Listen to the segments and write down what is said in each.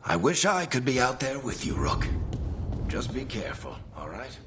I wish I could be out there with you, Rook. Just be careful, all right?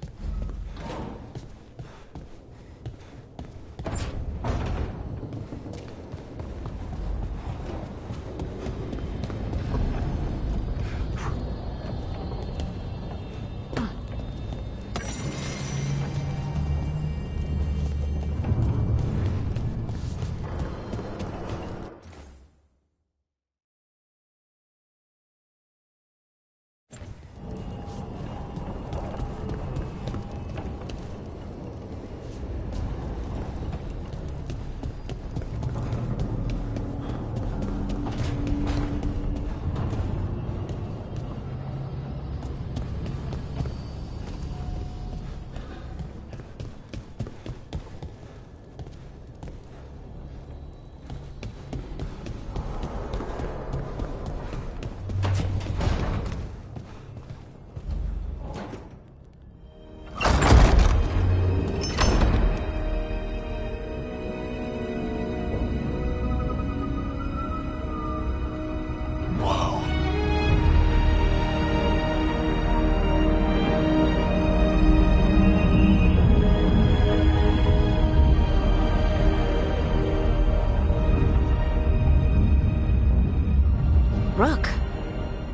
Rook,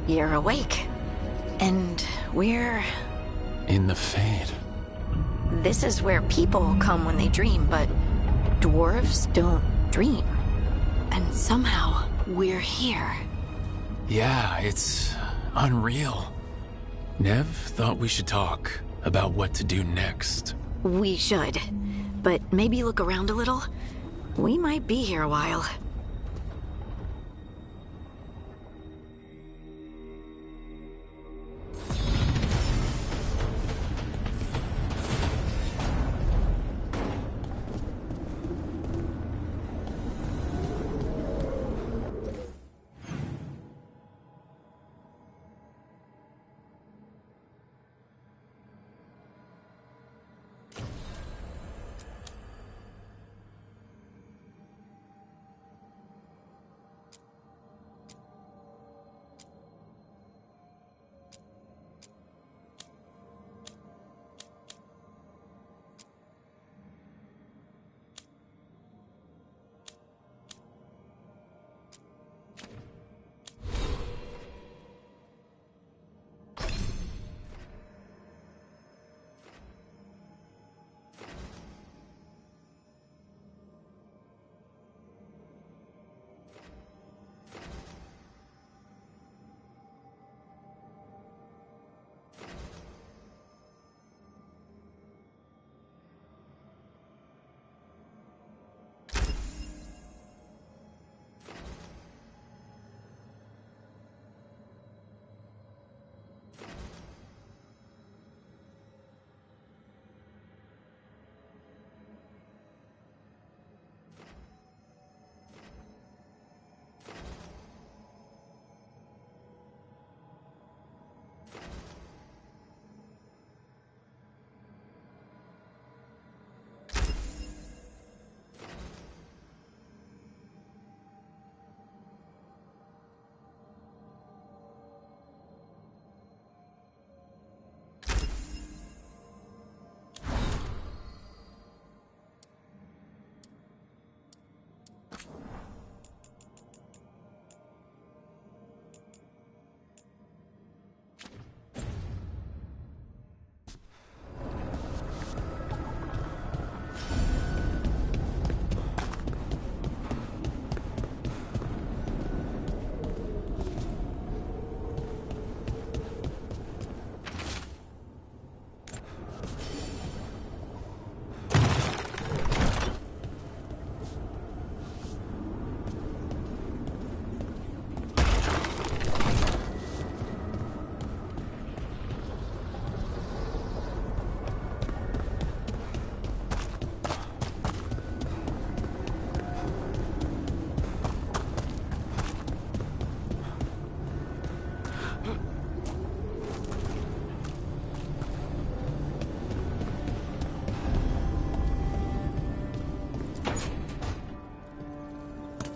you're awake. And we're... in the Fade. This is where people come when they dream, but dwarves don't dream. And somehow, we're here. Yeah, it's unreal. Nev thought we should talk about what to do next. We should. But maybe look around a little. We might be here a while.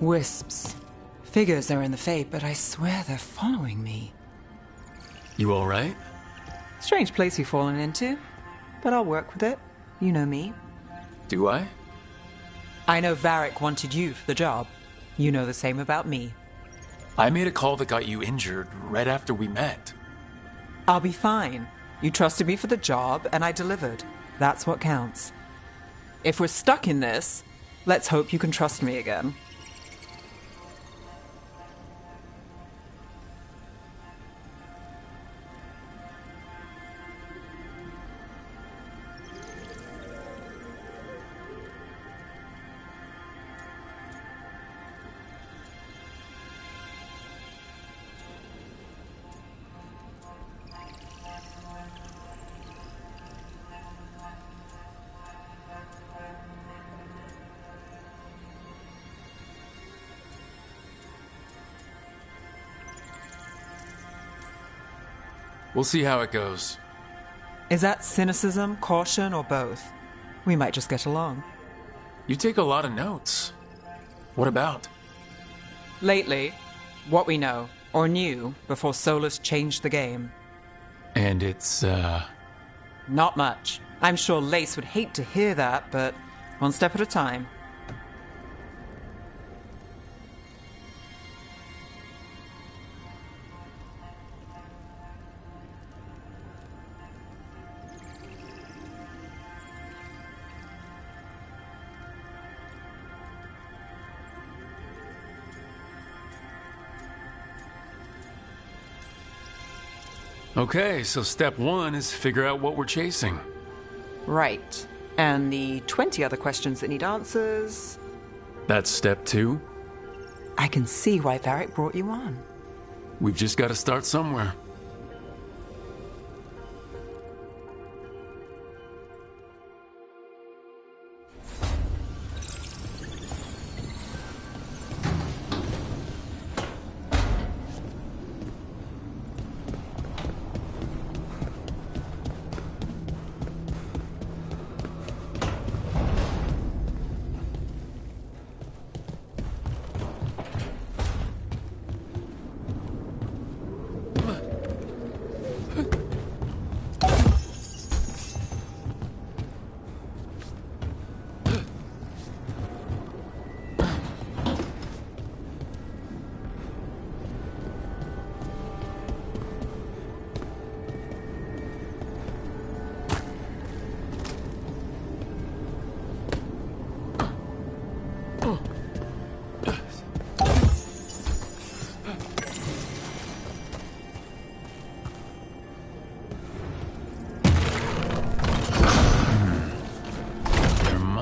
Wisps. Figures are in the Fade, but I swear they're following me. You alright? Strange place you've fallen into, but I'll work with it. You know me. Do I? I know Varric wanted you for the job. You know the same about me. I made a call that got you injured right after we met. I'll be fine. You trusted me for the job, and I delivered. That's what counts. If we're stuck in this, let's hope you can trust me again. We'll see how it goes. Is that cynicism, caution, or both? We might just get along. You take a lot of notes. What about? Lately, what we know, or knew, before Solus changed the game. And it's, Not much. I'm sure Lace would hate to hear that, but one step at a time. Okay, so step 1 is figure out what we're chasing. Right. And the 20 other questions that need answers... That's step 2. I can see why Varric brought you on. We've just got to start somewhere.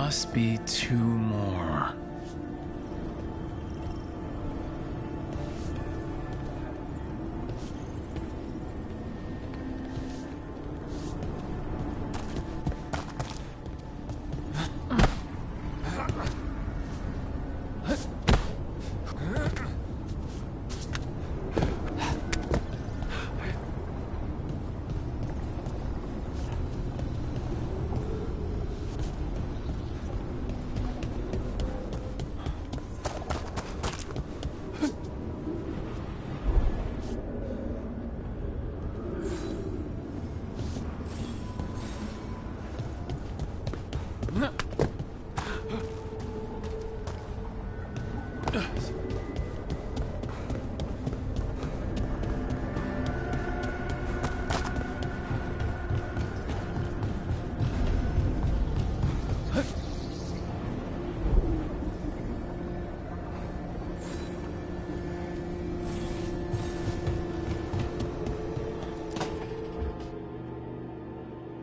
Must be 2 more.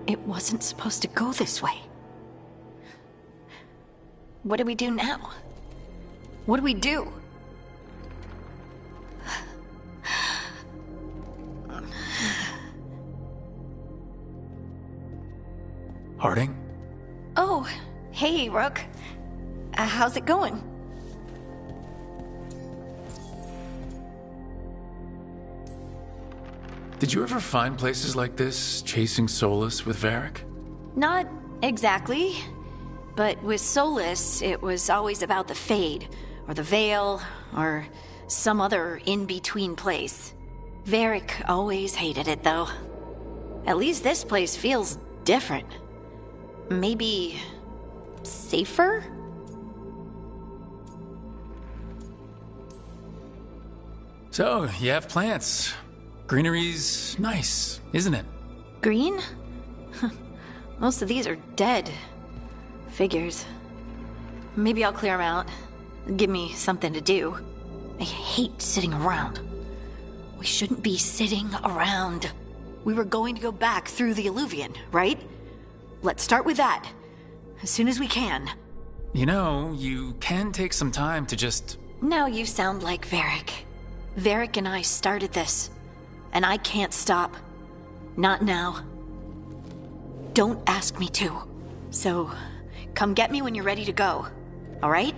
It wasn't supposed to go this way. What do we do now? What do we do? Harding? Oh, hey, Rook. How's it going? Did you ever find places like this, chasing Solus with Varric? Not exactly. But with Solus, it was always about the Fade, or the Veil, or some other in-between place. Varric always hated it, though. At least this place feels different. Maybe... safer? So, you have plants. Greenery's nice, isn't it? Green? Most of these are dead. Figures. Maybe I'll clear them out. Give me something to do. I hate sitting around. We shouldn't be sitting around. We were going to go back through the Illuvian, right? Let's start with that. As soon as we can. You know, you can take some time to just... Now you sound like Varric. Varric and I started this. And I can't stop. Not now. Don't ask me to. So, come get me when you're ready to go. All right?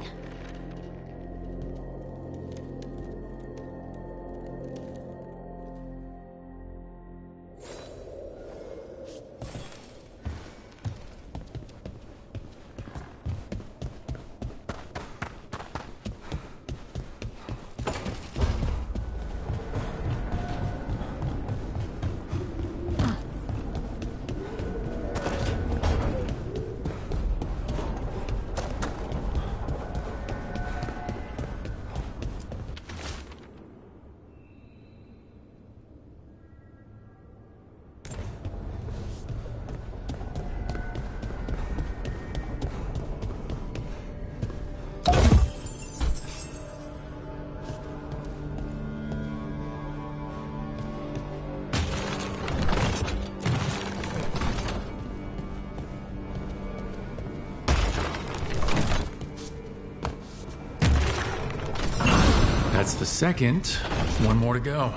That's the second. One more to go.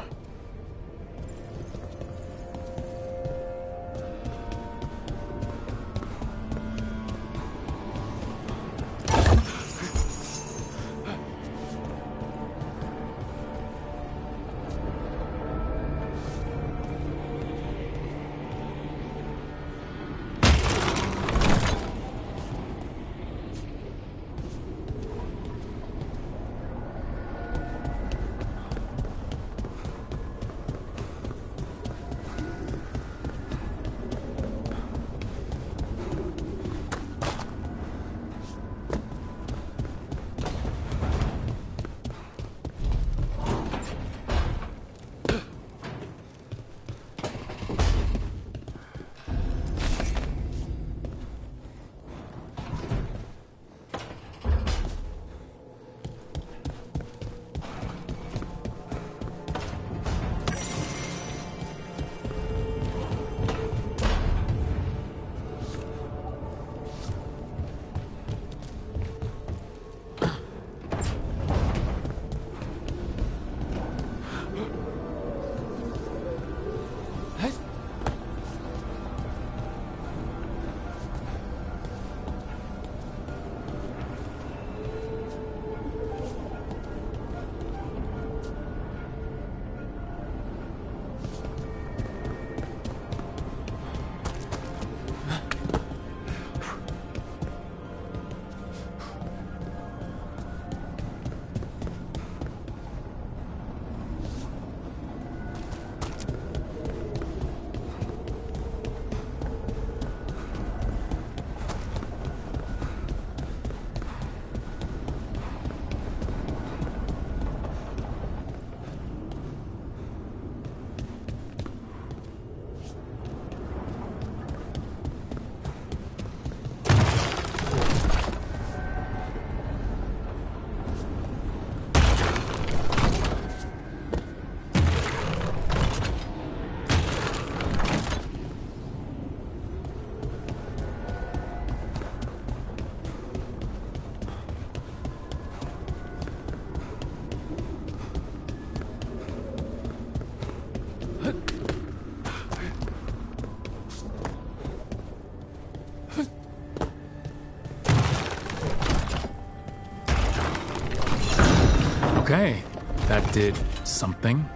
Okay, that did something.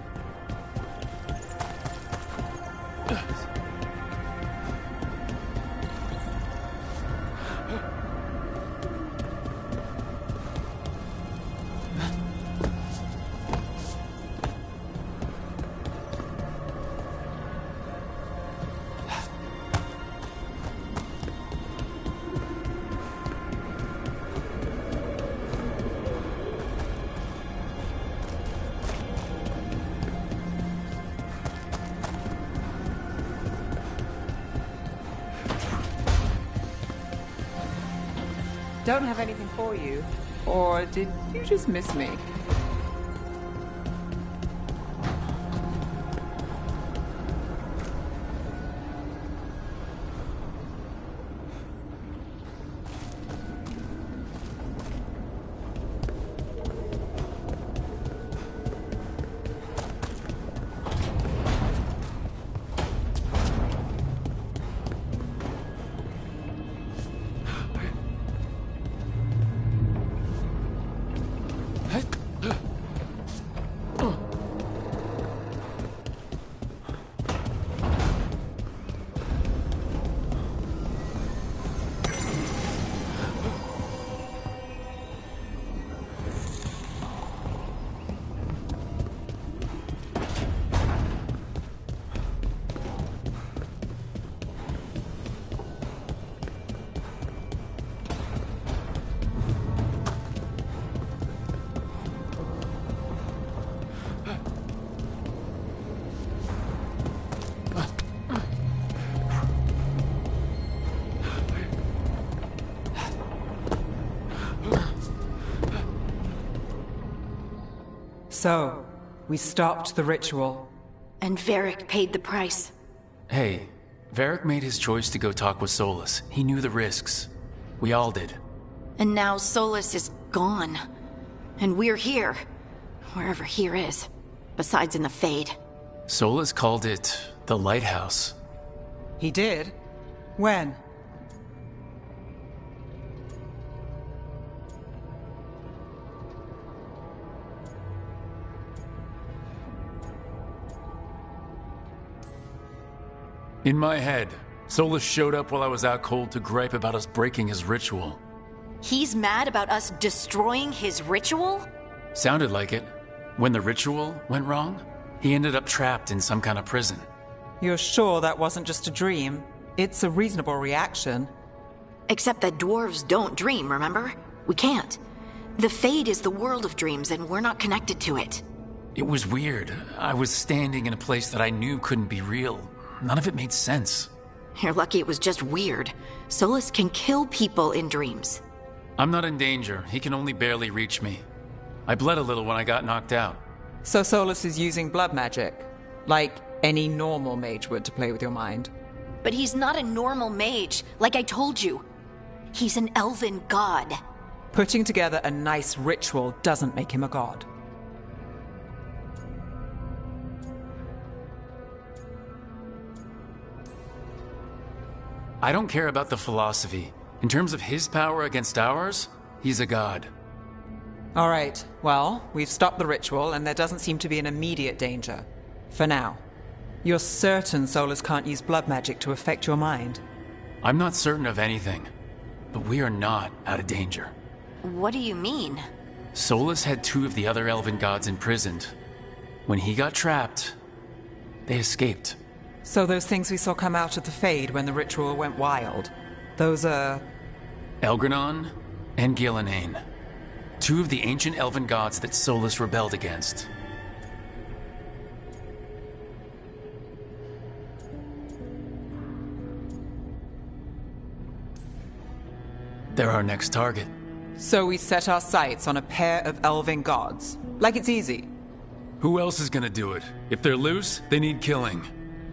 Don't have anything for you. Or did you just miss me? So, we stopped the ritual. And Varric paid the price. Hey, Varric made his choice to go talk with Solus. He knew the risks. We all did. And now Solus is gone. And we're here. Wherever here is. Besides in the Fade. Solus called it the Lighthouse. He did? When? In my head, Solus showed up while I was out cold to gripe about us breaking his ritual. He's mad about us destroying his ritual? Sounded like it. When the ritual went wrong, he ended up trapped in some kind of prison. You're sure that wasn't just a dream? It's a reasonable reaction. Except that dwarves don't dream, remember? We can't. The Fade is the world of dreams, and we're not connected to it. It was weird. I was standing in a place that I knew couldn't be real. None of it made sense. You're lucky it was just weird. Solus can kill people in dreams. I'm not in danger. He can only barely reach me. I bled a little when I got knocked out. So Solus is using blood magic? Like any normal mage would to play with your mind? But he's not a normal mage, like I told you. He's an elven god. Putting together a nice ritual doesn't make him a god. I don't care about the philosophy. In terms of his power against ours, he's a god. All right, well, we've stopped the ritual and there doesn't seem to be an immediate danger. For now. You're certain Solus can't use blood magic to affect your mind? I'm not certain of anything, but we are not out of danger. What do you mean? Solus had 2 of the other elven gods imprisoned. When he got trapped, they escaped. So those things we saw come out of the Fade when the ritual went wild, those are... Elgranon and Gillenane. 2 of the ancient elven gods that Solus rebelled against. They're our next target. So we set our sights on a pair of elven gods. Like it's easy. Who else is gonna do it? If they're loose, they need killing.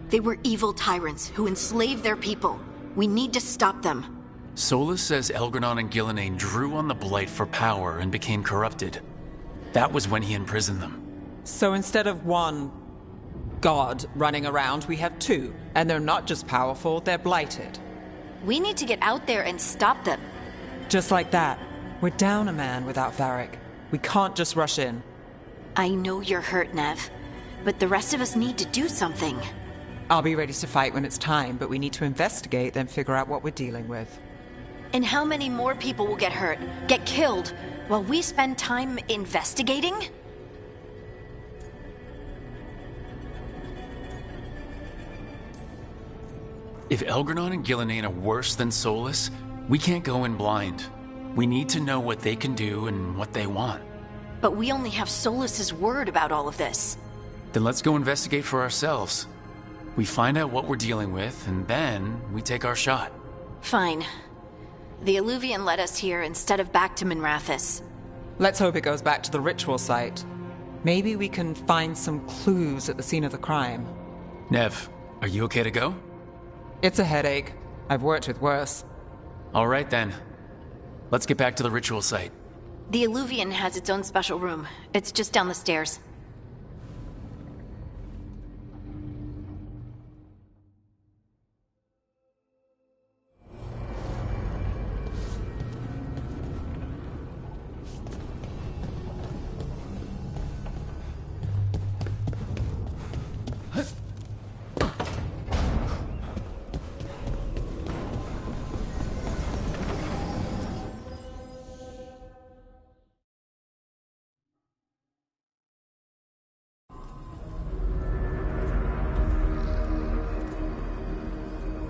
They were evil tyrants who enslaved their people. We need to stop them. Solus says Elgranon and Gillenane drew on the Blight for power and became corrupted. That was when he imprisoned them. So instead of one god running around, we have 2. And they're not just powerful, they're blighted. We need to get out there and stop them. Just like that. We're down a man without Varric. We can't just rush in. I know you're hurt, Nev, but the rest of us need to do something. I'll be ready to fight when it's time, but we need to investigate, then figure out what we're dealing with. And how many more people will get hurt, get killed, while we spend time investigating? If Elgranon and Gillenane are worse than Solus, we can't go in blind. We need to know what they can do and what they want. But we only have Solus's word about all of this. Then let's go investigate for ourselves. We find out what we're dealing with, and then we take our shot. Fine. The Illuvian led us here instead of back to Minrathous. Let's hope it goes back to the ritual site. Maybe we can find some clues at the scene of the crime. Nev, are you okay to go? It's a headache. I've worked with worse. All right then. Let's get back to the ritual site. The Illuvian has its own special room. It's just down the stairs.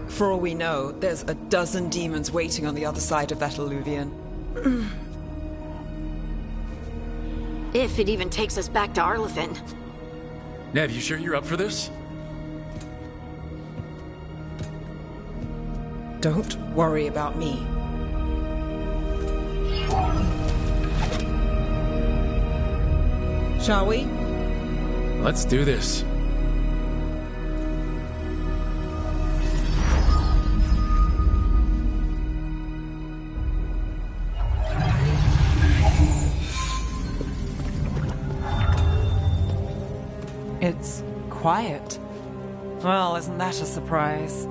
For all we know, there's a dozen demons waiting on the other side of that Illuvian. If it even takes us back to Arlathan. Nev, you sure you're up for this? Don't worry about me. Shall we? Let's do this. It's quiet. Well, isn't that a surprise?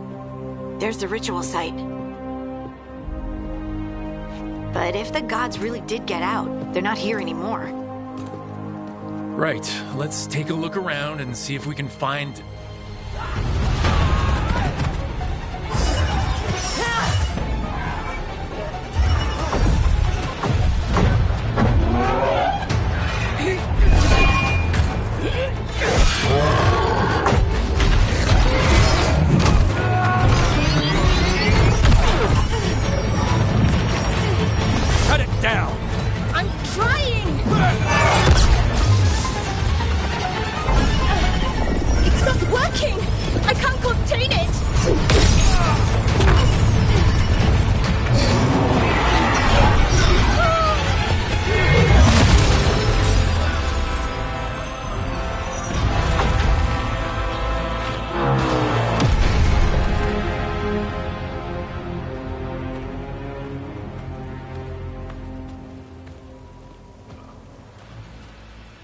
There's the ritual site. But if the gods really did get out, they're not here anymore. Right, let's take a look around and see if we can find... Cut it down! I'm trying! It's not working! I can't contain it!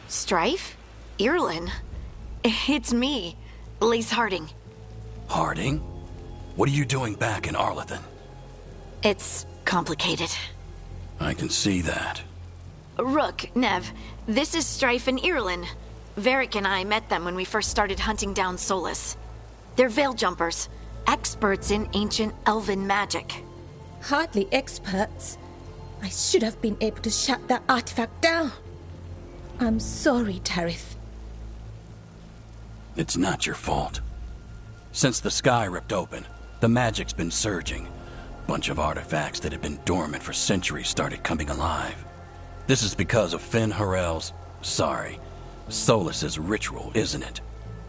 Strife? Irlin? It's me, Lace Harding. Harding? What are you doing back in Arlathan? It's complicated. I can see that. Rook, Nev, this is Strife and Irlin. Varric and I met them when we first started hunting down Solus. They're Veil Jumpers, experts in ancient elven magic. Hardly experts. I should have been able to shut that artifact down. I'm sorry, Tarith. It's not your fault. Since the sky ripped open, the magic's been surging. Bunch of artifacts that had been dormant for centuries started coming alive. This is because of Finn Harel's... Solus's ritual, isn't it?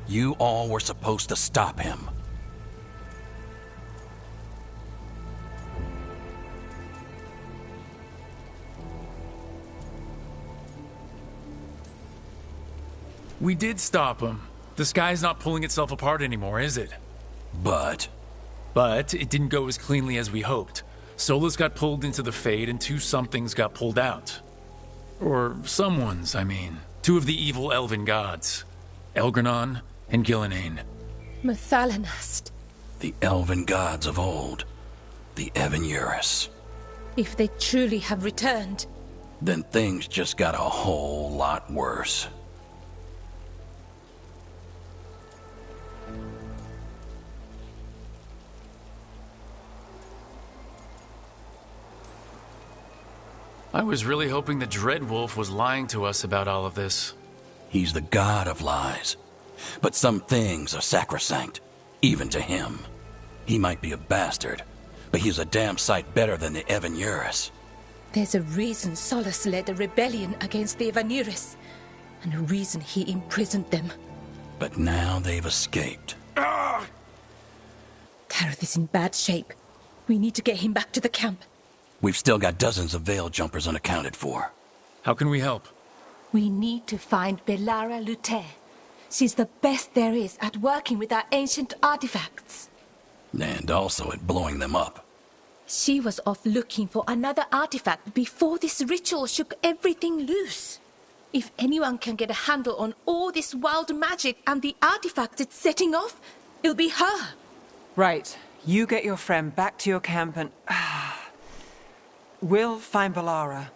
You all were supposed to stop him. We did stop him. The sky's not pulling itself apart anymore, is it? But it didn't go as cleanly as we hoped. Solus got pulled into the Fade and two somethings got pulled out. Or someones, I mean. Two of the evil elven gods. Elgranon and Gillenane. Mathalanast. the elven gods of old, the Evan-Urus. If they truly have returned, Then things just got a whole lot worse. I was really hoping the Dreadwolf was lying to us about all of this. He's the god of lies. But some things are sacrosanct, even to him. He might be a bastard, but he's a damn sight better than the Evan-Urus. there's a reason Solus led a rebellion against the Evan-Urus, and a reason he imprisoned them. But now they've escaped. Tareth is in bad shape. We need to get him back to the camp. We've still got dozens of Veil Jumpers unaccounted for. How can we help? We need to find Belara Luther. She's the best there is at working with our ancient artifacts. And also at blowing them up. She was off looking for another artifact before this ritual shook everything loose. If anyone can get a handle on all this wild magic and the artifacts it's setting off, it'll be her. Right. You get your friend back to your camp and... We'll find Belara.